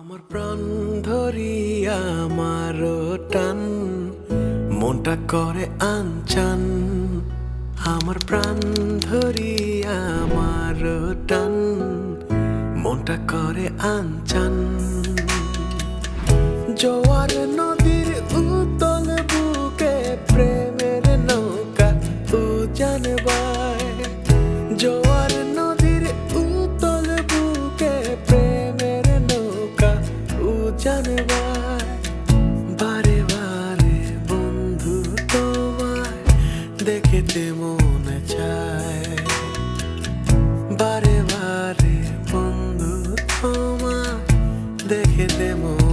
আমার প্রাণ ধরিয়া আমার টান মনটা করে আনচান। আমার প্রাণ ধরিয়া আমার টান মনটা করে আনচান। জোয়ার নদীর উতল বুকে প্রেমের নৌকা উজান বায়। জোয়ার নদীর উতল বুকে প্রেমের নৌকা উজান বায়। বারে বারে বন্ধু তোমায় দেখিতে মনে চায়। বারে বারে বন্ধু তোমায় দেখিতে মনে